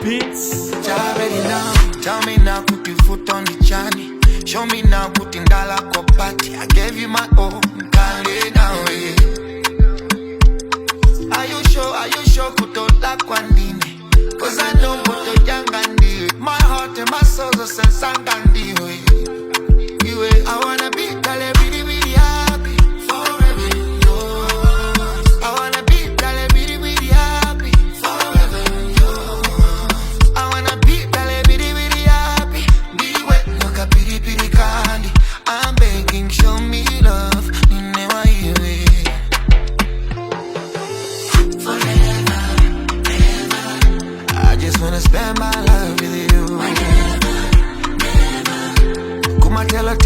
beats. Already now, tell me now, put your foot on the journey. Show me now, put in dollar for party. I gave you my all, can't lay down with. Are you sure, kuto like one dini? Cause I know what the young and do. My heart and my soul are sangandi. I wanna be really, really happy forever yours. I wanna be really, really happy forever yours. I wanna be really, really happy. Be wet, look at piri candy. I'm begging, show me love. You never hear it. Forever, ever. I just wanna spend my life with you. Never. Kuma tell her